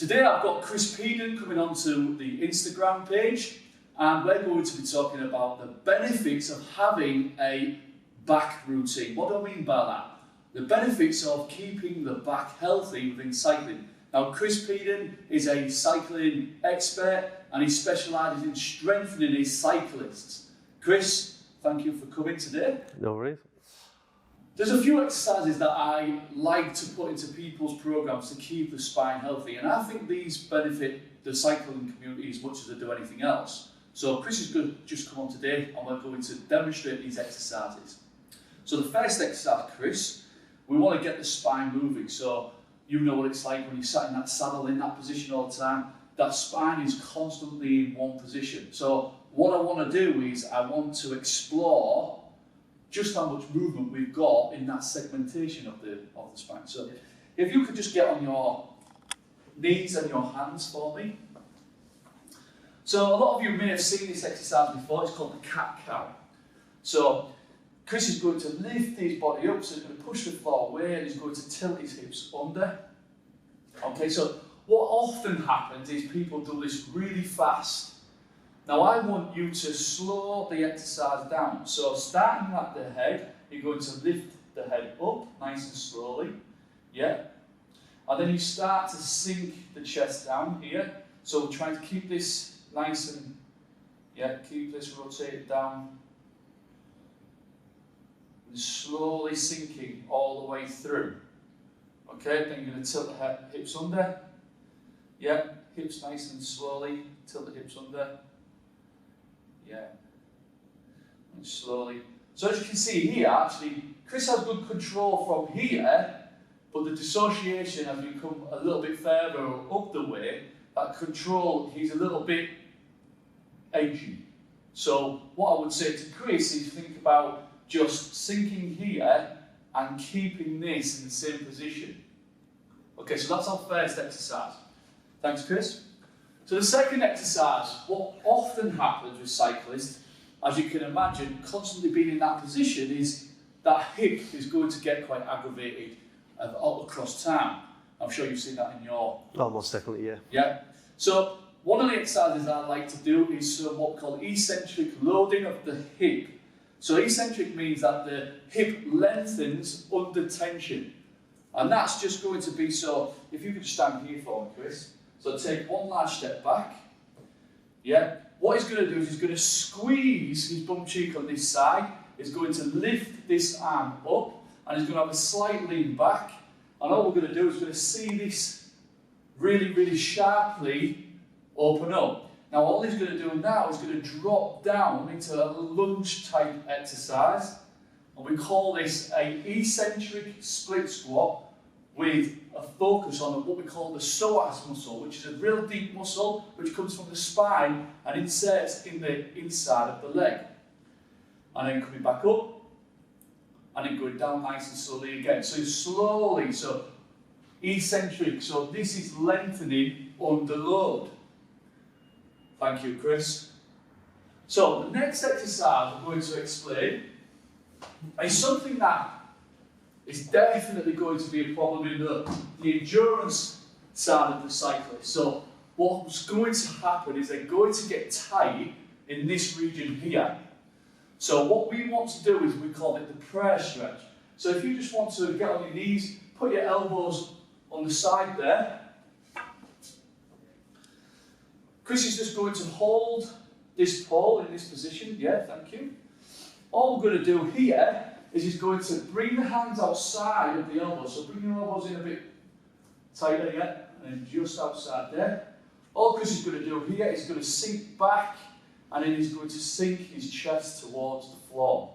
Today I've got Chris Peden coming onto the Instagram page, and we're going to be talking about the benefits of having a back routine. What do I mean by that? The benefits of keeping the back healthy within cycling. Now, Chris Peden is a cycling expert and he specialises in strengthening his cyclists. Chris, thank you for coming today. No worries. There's a few exercises that I like to put into people's programs to keep the spine healthy, and I think these benefit the cycling community as much as they do anything else. So Chris is going to just come on today and we're going to demonstrate these exercises. So the first exercise, Chris, we want to get the spine moving. So you know what it's like when you're sat in that saddle in that position all the time. That spine is constantly in one position. So what I want to do is I want to explore just how much movement we've got in that segmentation of the spine. So if you could just get on your knees and your hands for me. So a lot of you may have seen this exercise before. It's called the cat-cow. So Chris is going to lift his body up, so he's going to push the floor away and he's going to tilt his hips under. Okay, so what often happens is people do this really fast. Now I want you to slow the exercise down. So starting at the head, you're going to lift the head up nice and slowly. Yeah. And then you start to sink the chest down here. So we're trying to keep this nice and, keep this rotated down. And slowly sinking all the way through. Okay, then you're going to tilt the hips under. Yeah, hips nice and slowly, tilt the hips under. Yeah, and slowly. So as you can see here, actually, Chris has good control from here, but the dissociation as we come a little bit further up the way, that control, he's a little bit edgy. So what I would say to Chris is think about just sinking here and keeping this in the same position. Okay, so that's our first exercise. Thanks, Chris. So the second exercise, what often happens with cyclists, as you can imagine, constantly being in that position, is that hip is going to get quite aggravated all across time. I'm sure you've seen that in your... Oh, most definitely, yeah. Yeah. So one of the exercises I like to do is what we call eccentric loading of the hip. So eccentric means that the hip lengthens under tension. And that's just going to be, so if you could stand here for me, Chris. So take one large step back. Yeah. What he's going to do is he's going to squeeze his bum cheek on this side. He's going to lift this arm up and he's going to have a slight lean back. And all we're going to do is we're going to see this really, really sharply open up. Now all he's going to do now is going to drop down into a lunge type exercise. And we call this an eccentric split squat with a focus on what we call the psoas muscle, which is a real deep muscle which comes from the spine and inserts in the inside of the leg. And then coming back up, and then going down nice and slowly again. So slowly, so eccentric, so this is lengthening under load. Thank you, Chris. So the next exercise I'm going to explain is something that is definitely going to be a problem in the endurance side of the cyclist. So what's going to happen is they're going to get tight in this region here. So what we want to do is we call it the prayer stretch. So if you just want to get on your knees, put your elbows on the side there. Chris is just going to hold this pole in this position. Yeah, thank you. All we're going to do here is he's going to bring the hands outside of the elbows. So bring your elbows in a bit tighter, yeah, and then just outside there. All Chris is going to do here is going to sink back and then he's going to sink his chest towards the floor.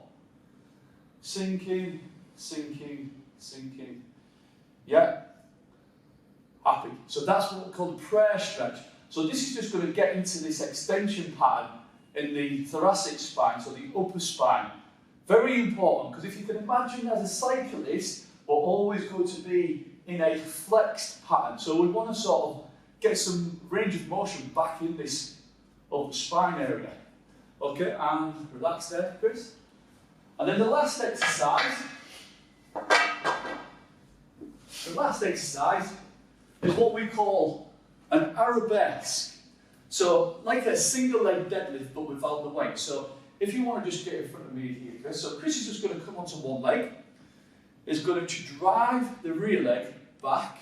Sinking, sinking, sinking. Yeah. Happy. So that's what we call the prayer stretch. So this is just going to get into this extension pattern in the thoracic spine, so the upper spine. Very important, because if you can imagine as a cyclist, we're always going to be in a flexed pattern. So we want to sort of get some range of motion back in this upper spine area. Okay, and relax there, Chris. And then the last exercise is what we call an arabesque. So like a single leg deadlift but without the weight. So if you want to just get in front of me here, Chris. So Chris is just going to come onto one leg. Is going to drive the rear leg back.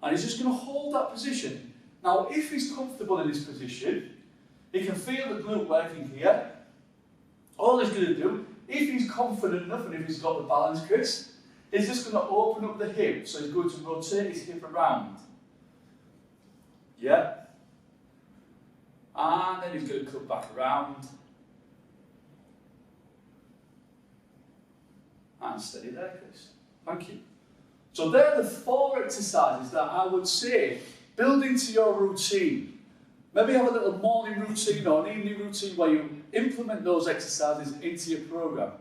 And he's just going to hold that position. Now if he's comfortable in this position, he can feel the glute working here. All he's going to do, if he's confident enough and if he's got the balance, Chris, he's just going to open up the hip. So he's going to rotate his hip around. Yeah. And then he's going to cut back around. And steady there, Chris. Thank you. So they're the 4 exercises that I would say build into your routine. Maybe have a little morning routine or an evening routine where you implement those exercises into your program.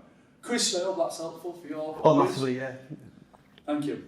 Chris, I hope that's helpful for your Oh, massively, yeah. Thank you.